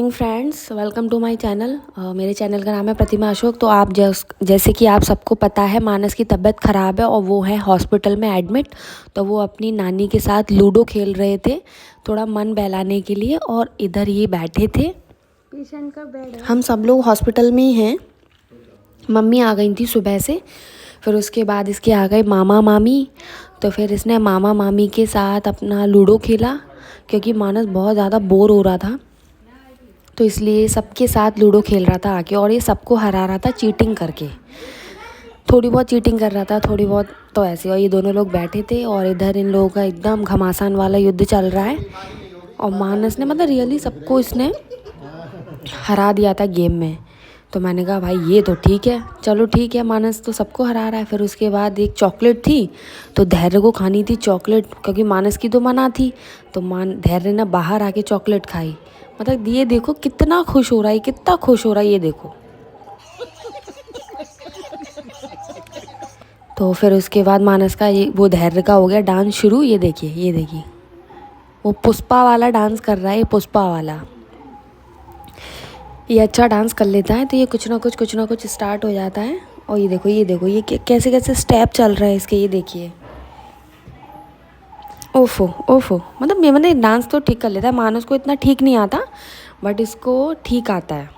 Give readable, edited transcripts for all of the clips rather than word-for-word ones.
Morning friends, welcome to my channel. मेरे channel का नाम है प्रतिमा अशोक। तो आप जैसे कि आप सबको पता है, मानस की तबीयत ख़राब है और वो है हॉस्पिटल में एडमिट। तो वो अपनी नानी के साथ लूडो खेल रहे थे थोड़ा मन बहलाने के लिए, और इधर ये बैठे थे। पेशेंट का बेड है। हम सब लोग हॉस्पिटल में ही हैं। मम्मी आ गई थी सुबह से, फिर उसके बाद इसके आ गए मामा मामी। तो फिर इसने मामा मामी के साथ अपना लूडो खेला, क्योंकि मानस बहुत ज़्यादा बोर हो रहा था, तो इसलिए सबके साथ लूडो खेल रहा था आके। और ये सबको हरा रहा था चीटिंग करके, थोड़ी बहुत चीटिंग कर रहा था, थोड़ी बहुत तो ऐसे। और ये दोनों लोग बैठे थे और इधर इन लोगों का एकदम घमासान वाला युद्ध चल रहा है। और मानस ने मतलब रियली सबको इसने हरा दिया था गेम में। तो मैंने कहा भाई ये तो ठीक है, चलो ठीक है, मानस तो सबको हरा रहा है। फिर उसके बाद एक चॉकलेट थी, तो धैर्य को खानी थी चॉकलेट, क्योंकि मानस की तो मना थी। तो धैर्य ने बाहर आके चॉकलेट खाई। मतलब ये देखो कितना खुश हो रहा है, कितना खुश हो रहा है, ये देखो। तो फिर उसके बाद मानस का ये वो धैर्य का हो गया डांस शुरू। ये देखिए, ये देखिए, वो पुष्पा वाला डांस कर रहा है, ये पुष्पा वाला। ये अच्छा डांस कर लेता है, तो ये कुछ ना कुछ स्टार्ट हो जाता है। और ये देखो, ये देखो, ये कैसे कैसे स्टेप चल रहे हैं इसके, ये देखिए। ओफो ओफो, मतलब डांस तो ठीक कर लेता है। मानस को इतना ठीक नहीं आता, बट इसको ठीक आता है।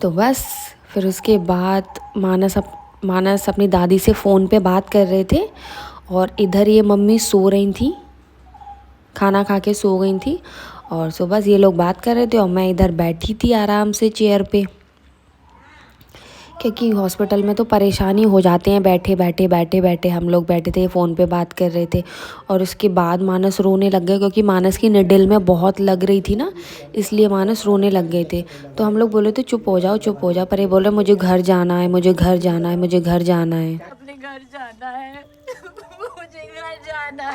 तो बस फिर उसके बाद मानस अपनी दादी से फ़ोन पे बात कर रहे थे, और इधर ये मम्मी सो रही थी, खाना खा के सो गई थी। और सो बस ये लोग बात कर रहे थे और मैं इधर बैठी थी आराम से चेयर पे, क्योंकि हॉस्पिटल में तो परेशानी हो जाते हैं बैठे हम लोग बैठे थे, फ़ोन पे बात कर रहे थे। और उसके बाद मानस रोने लग गए, क्योंकि मानस की निडिल में बहुत लग रही थी ना, इसलिए मानस रोने लग गए थे। तो हम लोग बोले थे चुप हो जाओ, पर ये बोल रहे मुझे घर जाना है, मुझे घर जाना है, मुझे घर जाना है, अपने घर जाना है। मुझे घर जाना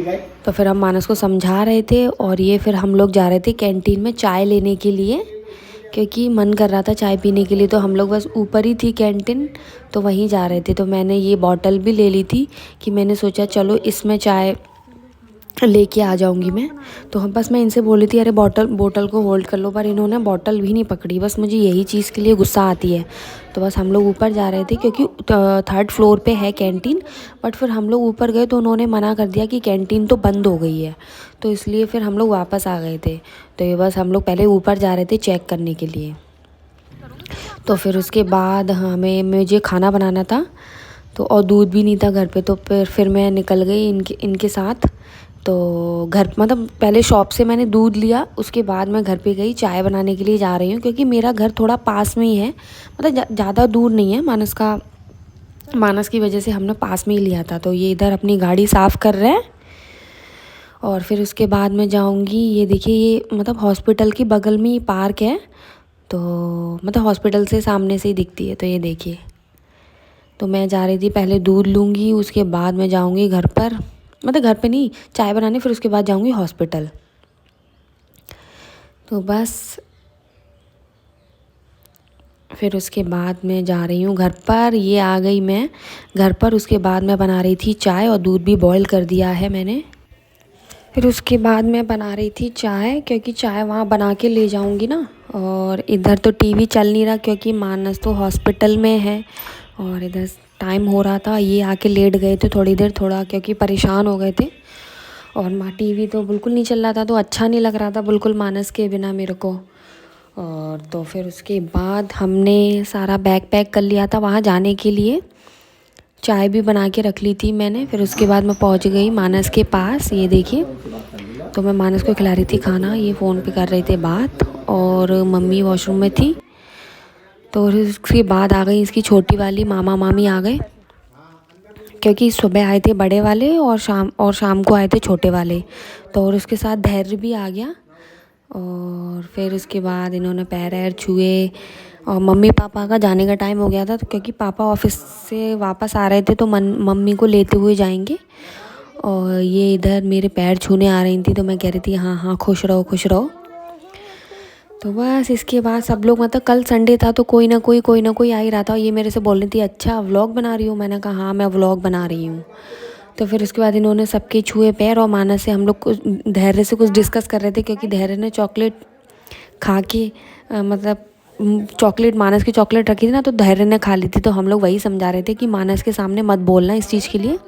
है। तो फिर हम मानस को समझा रहे थे। और ये फिर हम लोग जा रहे थे कैंटीन में चाय लेने के लिए, क्योंकि मन कर रहा था चाय पीने के लिए। तो हम लोग बस ऊपर ही थी कैंटीन, तो वहीं जा रहे थे। तो मैंने ये बॉटल भी ले ली थी, कि मैंने सोचा चलो इसमें चाय लेके आ जाऊंगी मैं। तो हम बस मैं इनसे बोली थी अरे बोतल को होल्ड कर लो, पर इन्होंने बॉटल भी नहीं पकड़ी। बस मुझे यही चीज़ के लिए गुस्सा आती है। तो बस हम लोग ऊपर जा रहे थे, क्योंकि थर्ड फ्लोर पे है कैंटीन। बट फिर हम लोग ऊपर गए तो उन्होंने मना कर दिया कि कैंटीन तो बंद हो गई है, तो इसलिए फिर हम लोग वापस आ गए थे। तो ये बस हम लोग पहले ऊपर जा रहे थे चेक करने के लिए। तो फिर उसके बाद मुझे खाना बनाना था, तो और दूध भी नहीं था घर पे। तो फिर मैं निकल गई इनके साथ। तो घर मतलब पहले शॉप से मैंने दूध लिया, उसके बाद मैं घर पे गई, चाय बनाने के लिए जा रही हूँ, क्योंकि मेरा घर थोड़ा पास में ही है, मतलब ज़्यादा दूर नहीं है। मानस की वजह से हमने पास में ही लिया था। तो ये इधर अपनी गाड़ी साफ़ कर रहे हैं। और फिर उसके बाद मैं जाऊँगी, ये देखिए, ये मतलब हॉस्पिटल की बगल में ही पार्क है, तो मतलब हॉस्पिटल से सामने से ही दिखती है। तो ये देखिए, तो मैं जा रही थी, पहले दूध लूँगी, उसके बाद मैं जाऊँगी घर पर, मतलब घर पे नहीं, चाय बनाने, फिर उसके बाद जाऊँगी हॉस्पिटल। तो बस फिर उसके बाद मैं जा रही हूँ घर पर। ये आ गई मैं घर पर। उसके बाद मैं बना रही थी चाय, और दूध भी बॉईल कर दिया है मैंने। फिर उसके बाद मैं बना रही थी चाय, क्योंकि चाय वहाँ बना के ले जाऊँगी ना। और इधर तो टीवी चल नहीं रहा, क्योंकि मानस तो हॉस्पिटल में है, और इधर टाइम हो रहा था। ये आके लेट गए थे थोड़ी देर, थोड़ा क्योंकि परेशान हो गए थे। और माँ टीवी तो बिल्कुल नहीं चल रहा था, तो अच्छा नहीं लग रहा था बिल्कुल मानस के बिना मेरे को। और तो फिर उसके बाद हमने सारा बैग पैक कर लिया था वहाँ जाने के लिए। चाय भी बना के रख ली थी मैंने। फिर उसके बाद मैं पहुँच गई मानस के पास, ये देखिए। तो मैं मानस को खिला रही थी खाना, ये फ़ोन पे कर रहे थे बात, और मम्मी वॉशरूम में थी। तो उसके बाद आ गई इसकी छोटी वाली, मामा मामी आ गए, क्योंकि सुबह आए थे बड़े वाले और शाम को आए थे छोटे वाले। तो और उसके साथ धैर्य भी आ गया। और फिर उसके बाद इन्होंने पैर वैर छुए, और मम्मी पापा का जाने का टाइम हो गया था, तो क्योंकि पापा ऑफिस से वापस आ रहे थे, तो मम्मी को लेते हुए जाएंगे। और ये इधर मेरे पैर छूने आ रही थी, तो मैं कह रही थी हाँ हाँ खुश रहो खुश रहो। तो बस इसके बाद सब लोग, मतलब कल संडे था, तो कोई ना कोई आ ही रहा था। ये मेरे से बोल रही थी अच्छा व्लॉग बना रही हूँ, मैंने कहा हाँ मैं व्लॉग बना रही हूँ। तो फिर उसके बाद इन्होंने सबके छुए पैर, और मानस से हम लोग धैर्य से कुछ डिस्कस कर रहे थे, क्योंकि धैर्य ने चॉकलेट खा के मतलब चॉकलेट, मानस की चॉकलेट रखी थी ना, तो धैर्य ने खा ली थी। तो हम लोग वही समझा रहे थे कि मानस के सामने मत बोलना इस चीज़ के लिए।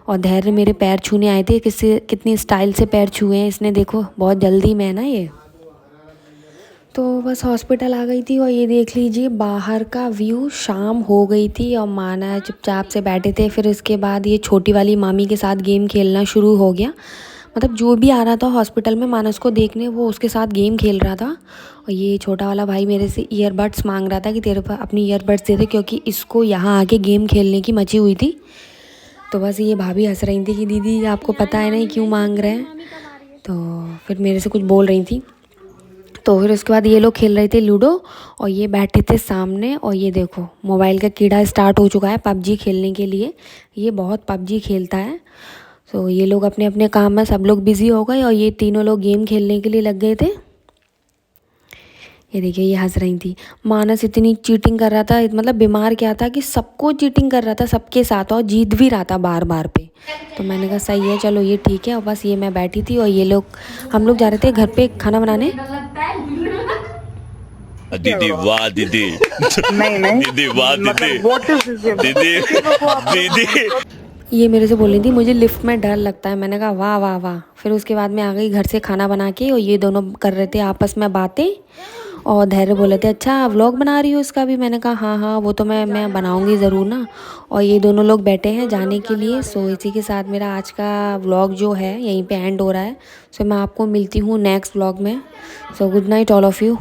और धैर्य मेरे पैर छूने आए थे, कितनी स्टाइल से पैर छुए हैं इसने, देखो बहुत जल्दी में ना ये। तो बस हॉस्पिटल आ गई थी और ये देख लीजिए बाहर का व्यू, शाम हो गई थी और माना चुपचाप से बैठे थे। फिर इसके बाद ये छोटी वाली मामी के साथ गेम खेलना शुरू हो गया। मतलब जो भी आ रहा था हॉस्पिटल में मानस को देखने, वो उसके साथ गेम खेल रहा था। और ये छोटा वाला भाई मेरे से ईयरबड्स मांग रहा था कि तेरे पास अपनी ईयरबड्स दे दे, क्योंकि इसको यहाँ आके गेम खेलने की मची हुई थी। तो बस ये भाभी हंस रही थी कि दीदी आपको पता है नहीं क्यों मांग रहे हैं। तो फिर मेरे से कुछ बोल रही थी। तो फिर उसके बाद ये लोग खेल रहे थे लूडो और ये बैठे थे सामने। और ये देखो मोबाइल का कीड़ा स्टार्ट हो चुका है पबजी खेलने के लिए। ये बहुत पबजी खेलता है। तो ये लोग अपने अपने काम में सब लोग बिज़ी हो गए और ये तीनों लोग गेम खेलने के लिए लग गए थे। ये देखिए ये हंस रही थी। मानस इतनी चीटिंग कर रहा था, मतलब बीमार क्या था कि सबको चीटिंग कर रहा था, सबके साथ, और जीत भी रहा था बार बार पे। तो मैंने कहा सही है, चलो ये ठीक है। और बस ये मैं बैठी थी और ये लोग, हम लोग जा रहे थे घर पे खाना बनाने। दीदी वाह दीदी, नहीं दीदी वाह दीदी, व्हाट इज दिस दीदी दीदी। ये मेरे से बोल रही थी मुझे लिफ्ट में डर लगता है। मैंने कहा वाह वाह वाह। फिर उसके बाद मैं आ गई घर से खाना बना के और ये दोनों कर रहे थे आपस में बातें। और धैर्य बोले थे अच्छा व्लॉग बना रही हो उसका भी। मैंने कहा हाँ हाँ वो तो मैं बनाऊंगी ज़रूर ना। और ये दोनों लोग बैठे हैं जाने के लिए। सो इसी के साथ मेरा आज का व्लॉग जो है यहीं पे एंड हो रहा है। सो मैं आपको मिलती हूँ नेक्स्ट व्लॉग में। So good night all of you.